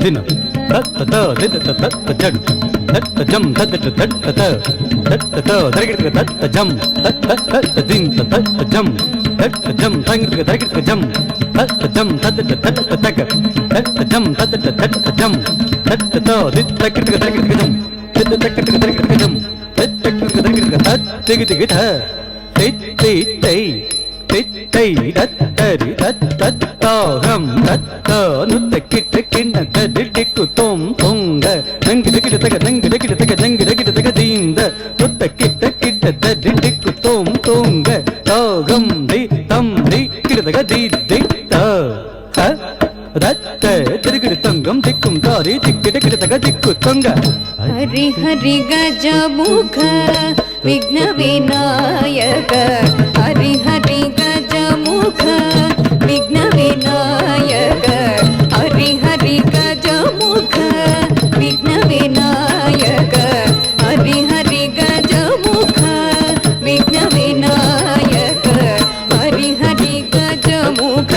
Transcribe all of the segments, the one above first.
ದಿನ ತತ್ತ ತ ದಿದ ತತ್ತ ಜಡ್ ತತ್ತ ಜಂ ತತ್ತ ತತ್ತ ತ ತತ್ತ ತ ದರಗಿಡ ತತ್ತ ಜಂ ತತ್ತ ತತ್ತ ದಿನ ತತ್ತ ಜಂ ತತ್ತ ಜಂ ತಂಗಿಡ ದರಗಿಡ ಜಂ ತತ್ತ ಜಂ ತತ್ತ ತತ್ತ ತಗ ತತ್ತ ಜಂ ತತ್ತ ತತ್ತ ಜಂ ತತ್ತ ತ ದಿದ ತಗಿಡ ದರಗಿಡ ಜಂ ತತ್ತ ತಗಿಡ ದರಗಿಡ ಜಂ ತತ್ತ ತಗಿಡ ದರಗಿಡ ತತ್ತ ತಿಗಿ ತಿಗಿ ಥ ತೈ ತೈ ತೈ ತೈ ದತ್ತರಿ ದತ್ತತ್ತೋಹಂ ದತ್ತನು ತಕ್ಕಿಟ ಕಿಣ್ಣ ತದಿಟ್ಟಿಕ್ಕು ತೊಂ ತೊಂಗ ನಂಗಿಡ ಗಿಡ ತಗ ನಂಗಿಡ ಗಿಡ ತಗ ನಂಗಿಡ ಗಿಡ ತಗ ದೀಂದ ತುತ್ತ ಕಿಟ್ಟ ಕಿಟ್ಟ ತದಿಟ್ಟಿಕ್ಕು ತೊಂ ತೊಂಗ ತೋಗಂ ದಿ ತಂ ದಿ ಗಿಡ ತಗ ದಿ ದಿಟ್ಟ ಹ ದತ್ತ ತಿರುಗಿಡ ತಂಗಂ ದಿಕ್ಕುಂ ದಾರಿ ದಿಕ್ಕಿಡ ಗಿಡ ತಗ ದಿಕ್ಕು ತೊಂಗ ಹರಿ ಹರಿ ಗಜ ಮುಖ ವಿಘ್ನ ವಿನಾಯಕ ಹರಿ ಹರಿ ಗಜ ಮುಖ ವಿಘ್ನ ವಿನಾಯಕ ಹರಿ ಹರಿ ಗಜ ಮುಖ ವಿಘ್ನ ವಿನಾಯಕ ಹರಿ ಹರಿ ಗಜ ಮುಖ ವಿಘ್ನ ವಿನಾಯಕ ಹರಿ ಹರಿ ಗಜ ಮುಖ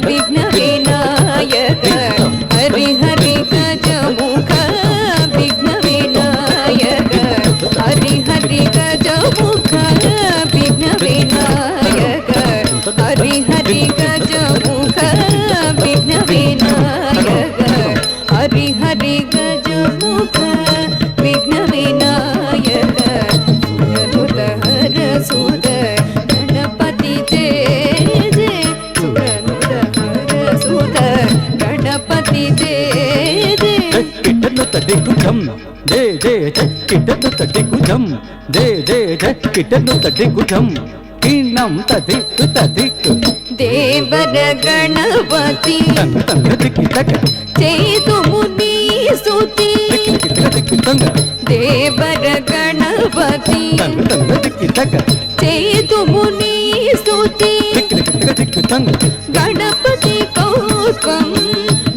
ವಿಘ್ನ ವಿನಾಯಕ ಹರಿ ಹರಿ ಗಜ ಮುಖ ವಿಘ್ನ ವಿನಾಯಕ ಹರಿ ಹರಿ ಗಜ ಮುಖ ವಿಘ್ನ ವಿನಾಯಕ ಹರಿ ಹರಿ ಗಜ ಮುಖ ವಿಘ್ನ ವಿನಾಯಕ ಹರಿ ಹರಿ ಗಜ ಮುಖ ವಿಘ್ನ ವಿನಾಯಕ ಸುರನುತ ಹರ ಸುರ ಗಣಪತಿ ಜಯ ಜಯ ಸುರನುತ ಹರ ಸುರ ಗಣಪತಿ ಜಯ ಜಯ ಕಿಟ್ಟನ್ನು ತಡ್ಡಿಕ್ಕು ಝಂ ಜಯ ಜಯ ಜ ಕಿಟ್ಟನ್ನು ತಡ್ಡಿಕ್ಕು ಝಂ ಜಯ ಜಯ ಜ ಕಿಟ್ಟನ್ನು ತಡ್ಡಿಕ್ಕು ಝಂ ಕಿಣ್ಣಂ ತದಿಕ್ಕು ತದಿಕ್ಕು ದೇವರ ಗಣಪತಿ ತಂಗ ತಂಗ ದಿಕ್ಕಿ ತಗ ಚೈತು ಮುನಿ ಸ್ತುತಿ ದಿಕ್ಕಿ ದಿಕ್ಕಿ ತಗ ದಿಕ್ಕು ತಂಗ ದೇವರ ಗಣಪತಿ ತಂಗ ತಂಗ ದಿಕ್ಕಿ ತಗ ಚೈತು ಮುನಿ ಸ್ತುತಿ ದಿಕ್ಕಿ ದಿಕ್ಕಿ ತಗ ದಿಕ್ಕು ತಂಗ ಗಣಪತಿ ಕೌಲ್ಪಂ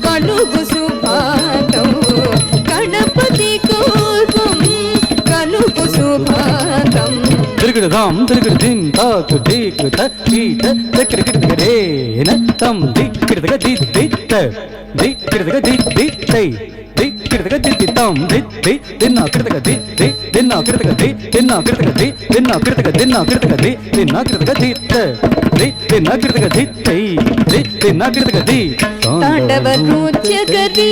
ಕನುಗು ಸುಭಾತಂ ಗಣಪತಿ ಕೌಲ್ಪಂ ಕನುಗು ಸುಭಾತಂ ತಿರುಗಿಡ ಧಾಮ್ ತಿರುಗಿಡ ದಿನ್ ತಾಕು ದೀಕು ತ ಕೀಟ ಚಕ್ರ ಗಿಡದಗ ರೇನ ತಂ ದಿಕ್ ಗಿಡದಗ ದಿ ದಿತ್ತ ದಿಕ್ ಗಿಡದಗ ದಿ ದಿ ತೈ ದಿಕ್ ಗಿಡದಗ ದಿ ದಿ ತಂ ದಿ ದಿ ದಿನ್ನ ಗಿಡದಗ ದಿ ದಿ ದಿನ್ನ ಗಿಡದಗ ದಿ ದಿನ್ನ ಗಿಡದಗ ದಿ ದಿನ್ನ ಗಿಡದಗ ದಿನ್ನ ಗಿಡದಗ ದಿ ದಿನ್ನ ಗಿಡದಗ ದಿ ತ ದಿ ದಿನ್ನ ಗಿಡದಗ ದಿ ತೈ ದಿ ದಿನ್ನ ಗಿಡದಗ ದಿ ತಾಂಡವ ನೃತ್ಯ ಕರಿ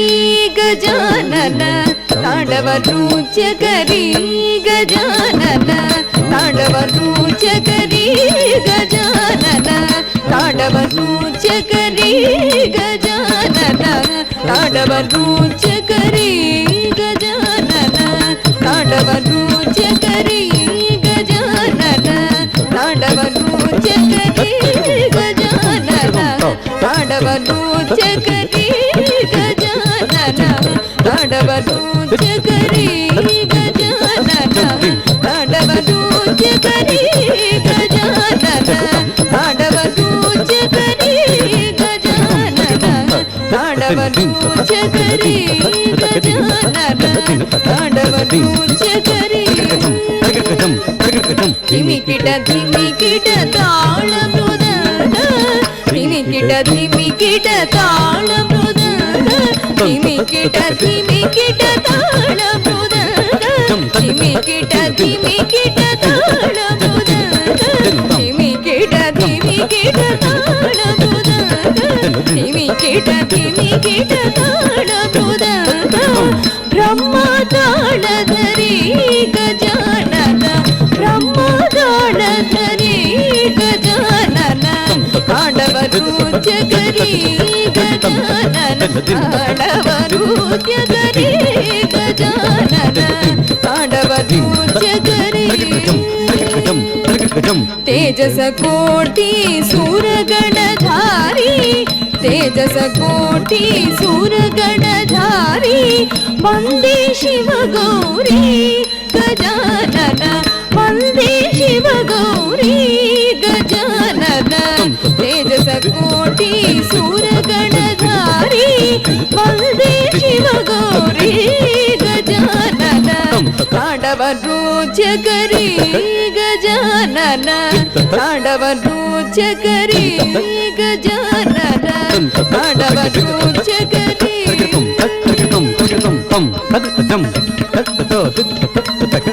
ಗಜಾನನ ತಾಂಡವ ನೃತ್ಯ ಕರಿ ಗಜಾನನ ತಾಂಡವ ನೃತ್ಯ ಕರಿ ಗಜಾನನ ತಾಂಡವ ನೃತ್ಯ ಕರಿ ಗಜಾನನ ತಾಂಡವ ನೃತ್ಯ ಕರಿ ಗಜಾನನ ತಾಂಡವ ನೃತ್ಯ ಕರಿ ಗಜಾನನ ತಾಂಡವ ನೃತ್ಯ ಕರಿ ಗಜಾನನ ತಾಂಡವ ನೃತ್ಯ ಕರಿ ಗಜಾನನ ತಾಂಡವ ನೃತ್ಯ ಕರಿ ಗಜಾನನ ತಾಂಡವ ನೃತ್ಯ ಕರಿ ಗಜಾನನ ತಾಂಡವ ನೃತ್ಯ ಕರಿ ಗಜಾನನ ತಾಂಡವ ನೃತ್ಯ ಕರಿ ಗಜಾನನ ತಾಂಡವ ನೃತ್ಯ ಕರಿ ಧಿಮಿಕಿಟ ಧಿಮಿಕಿಟ ತಾಳ ಮೃದಂಗ ಧಿಮಿಕಿಟ ಧಿಮಿಕಿಟ ತಾಳ ಮೃದಂಗ ಧಿಮಿಕಿಟ ಧಿಮಿಕಿಟ ತಾಳ ಮೃದಂಗ ಧಿಮಿಕಿಟ ಧಿಮಿಕಿಟ ತಾಳ ಮೃದಂಗ ಧಿಮಿಕಿಟ ಧಿಮಿಕಿಟ ತಾಳ ಮೃದಂಗ ಧಿಮಿಕಿಟ ಧಿಮಿಕಿಟ ತಾಳ ಮೃದಂಗ ಬ್ರಹ್ಮ ತಾಳಧರಿ ಗಜಾನನ ಬ್ರಹ್ಮ ತಾಳಧರಿ ಗಜಾನನ ತಾಂಡವ ನೃತ್ಯ ಕರಿ ಗಜಾನನ ತಾಂಡವ ನೃತ್ಯ ಕರಿ ಗಜಾನನ ತಾಂಡವ ನೃತ್ಯ ಕರಿ ತೇಜಸ ಕೋಟಿ ಸೂರಗಣಧಾರಿ ತೇಜಸ ಕೋಟಿ ಸೂರಗಣಧಾರಿ ವಂದೇ ಶಿವ ಗೌರಿ ಗಜಾನನ ವಂದೇ ಶಿವ ಗೌರಿ ಗಜಾನನ ತೇಜಸ ಕೋಟಿ ಸೂರಗಣಧಾರಿ ವಂದೇ ಶಿವ ಗೌರಿ ಗಜಾನನ ತಾಂಡವ ನೃತ್ಯ ಕರಿ ಗಜಾನನ ತಾಂಡವ ನೃತ್ಯ ಕರಿ ಗಜಾನನ ತಾಂಡವ ನೃತ್ಯ ಕರಿ తదిత జం తత్తతో దిత్త తత్త తగ